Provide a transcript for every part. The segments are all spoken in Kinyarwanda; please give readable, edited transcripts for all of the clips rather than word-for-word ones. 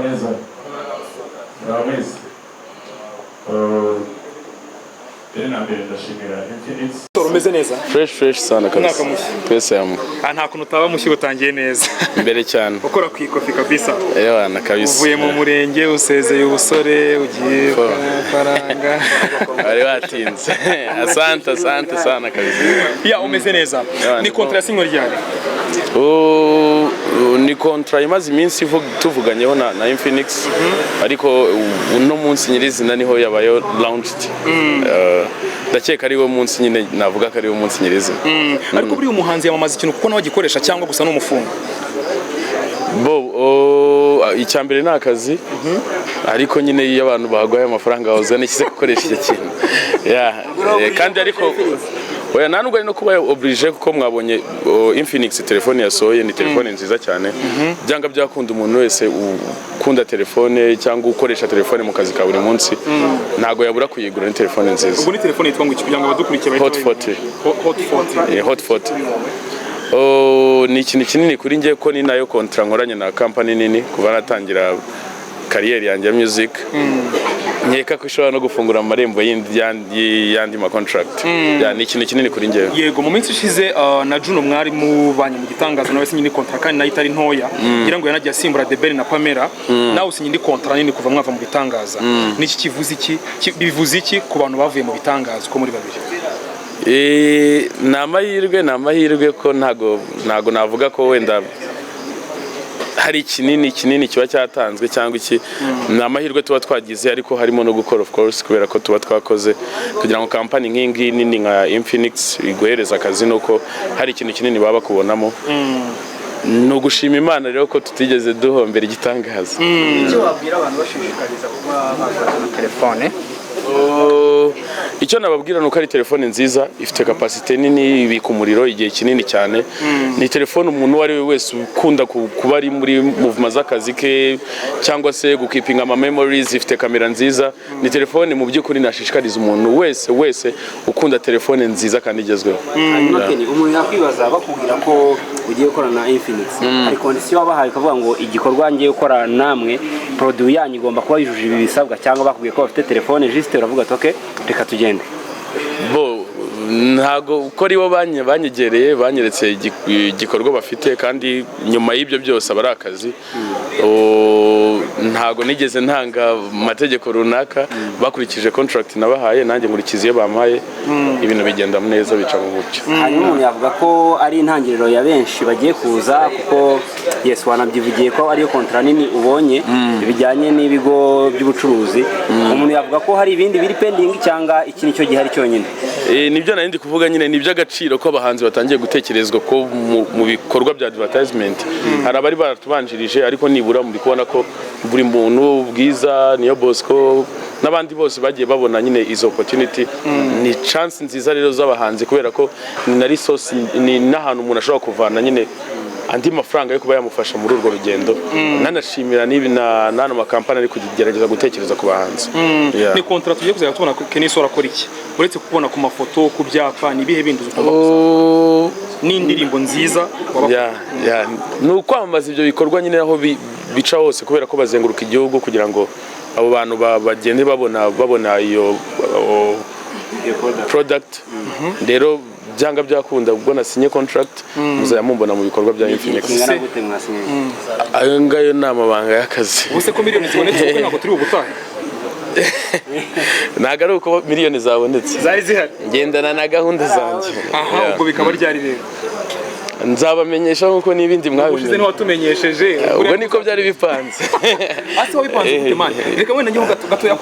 neza mwese nambere ndashimira Infinix umeze neza fresh sana kabisa twese hamwe nta kuntu utaba mushyi utangiye neza mbere cyane ukora ku ikofi kabisa na kabisa uvuye mu murenge usezeye ubusore ugiye faranga ari watinze asante sana kabisa umeze neza ni kontra sinywa ryari ni kontra imaze iminsi tuvuganyeho na Infinix ariko uno munsi nyirizina niho yabayo launched ndakeka ari wo munsi nyine navuga ko ari wo munsi nyirizina ariko buri umuhanzi yamamaza ikintu kuko nawe agikoresha cyangwa gusa n'umufungo icyambere ni akazi ariko nyine iyo abantu baguhaye amafaranga wazana ikize gukoresha icyo kintu kandi ariko oya nubwo ari no kuba oblige kuko mwabonye Infinix telefone yasohoye ni telefone nziza cyane byanga byakunda umuntu wese ukunda telefone cyangwa ukoresha telefone mu kazi ka buri munsi ntago yabura kuyigura ni telefone nziza ubwo ni telefone yitwa ngo kugira ngo abadukurikiye Hot 40 ni ikintu kinini kuri njye ko ni nayo kontra nkoranye na company nini kuba natangira kariyeri yanjye ya music nkeka ko ishobora no gufungura amarembo y'andi ma contract ni ikintu kinini kuri njye yego mu minsi ishize na Juno mwari mubanye mu gitangazo nawe sinyindi contract kandi nayo itari ntoya ngira ngo yanagiye asimbura Debeli na Pamela nawe sinyindi contract nini kuva mwava mu bitangaza niki kivuze iki bivuze iki ku bantu bavuye mu bitangazo ko muri babiri ni amahirwe ko ntago navuga ko wenda hari kinini kiba cyatanzwe cyangwa iki ni amahirwe tuba twagize ariko harimo no gukora of course kubera ko tuba twakoze kugira ngo company nk'ingi nini nka Infinix iguhereza akazi nuko hari ikintu kinini baba kubonamo no gushima Imana rero ko tutigeze duhombera igitangaza icyo wabwira abantu bashishikariza kuba bafata telefone icyo nababwira nuko ari telefone nziza ifite capacity nini ibika umuriro igihe kinini cyane ni telefone umuntu wari wese ukunda kuba ari muri movement z'akazi ke cyangwa se gukipinga ama memories ifite kamera nziza ni telefone mu by'ukuri nashishikariza umuntu wese ukunda telefone nziza kandi igezweho umuntu yakwibaza bakubwira ko ugiye gukorana na Infinix ari condition wabahaye kavuga ngo igikorwa ngiye gukora namwe produit yanyu igomba kuba yujuje ibi bisabwa cyangwa bakubwiye ko bafite telefone juste uravuga ati okay reka tugende ntago uko aribo banyegereye banyeretse igikorwa bafite kandi nyuma y'ibyo byose aba ari akazi ntago nigeze ntanga amategeko runaka bakurikije contract nabahaye nanjye nkurikiza iyo bampaye ibintu bigenda neza bica mu mucyo hanyuma umuntu yavuga ko ari intangiriro ya benshi bagiye kuza kuko yes wanabyivugiye ko ariyo kontra nini ubonye bijyanye n'ibigo by'ubucuruzi umuntu yavuga ko hari ibindi biri pending cyangwa iki nicyo gihari cyonyine nibyo nari ndi kuvuga nyine ni by'agaciro ko abahanzi batangiye gutekerezwa ko mu bikorwa bya advertisement hari abari baratubanjirije ariko nibura muri kubona ko buri muntu bwiza niyo Bosco n'abandi bose bagiye babona nyine izo opportunity ni chance nziza rero z'abahanzi kubera ko ni resource ni n'ahantu umuntu ashobora kuvana nyine andi mafaranga yo kuba yamufasha muri urwo rugendo nanashimira nibi nano makampani ari kugerageza gutekereza ku bahanzi ni contract tugiye kuzajya tubona Kenisi akora iki uretse kubona ku mafoto ku byapa ni bihe bindi uzukunda ni indirimbo nziza ni ukwamamaza ibyo bikorwa nyine aho bica hose kubera ko bazenguruka igihugu kugira ngo abo bantu bagende babona iyo product rero byanga byakunda ubwo nasinye contract muzaya mumbona mu bikorwa bya Infinix ayo ngayo namabanga y'akazi ubuse ko miliyoni zibonetse kuko ntabwo turi ubutahe ntago ari uko miliyoni zabonetse zari zihari ngendana na gahunda zanjye ubwo bikaba ryari rero nzabamenyesha nkuko n'ibindi mwabimenye niho watumenyesheje ubwo niko byari bipanze ase wabipanze gute man reka wenda ngiho gatoya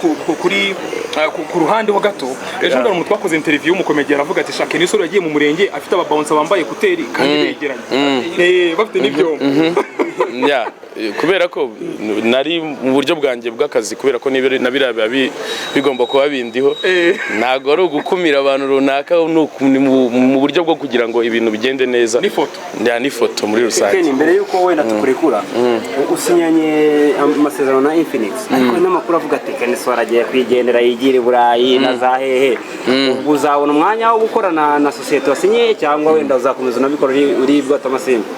ku ruhande ho gato ejo ndari umuntu twakoze interview umukomediye aravuga ati shaka Kenisi yagiye mu murenge afite ababounce bambaye kuteri kandi begeranye bafite n'ibyo kubera ko nari mu buryo bwanjye bw'akazi kubera ko nabira bigomba kuba bindiho ntago ari ugukumira abantu runaka mu buryo bwo kugira ngo ibintu bigende neza ni foto muri rusange imbere yuko wenda tukurekura usinyanye amasezerano na Infinix ariko n'amakuru avuga ati Kenisi waragiye kwigendera yigira iburayi na za hehe uzabona umwanya wo gukorana na societe wasinyiye cyangwa wenda uzakomeza unabikora uri bwata amasimbi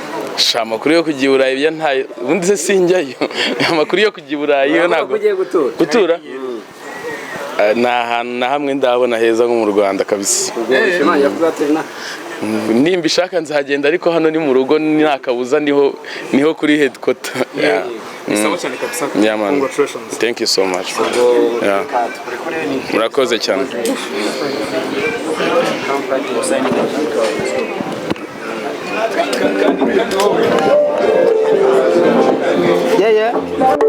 amakuru yo kujya i burayi byo ntayo ubundi se sinjyayo amakuru yo kujya i burayi yo ntabwo gutura ni ahantu na hamwe ndabona heza nko mu Rwanda kabisa nimba ishaka nzagenda ariko hano ni mu rugo nta kabuza niho kuri headquarter. Yeah man, thank you so much. Murakoze cyane. Yeah.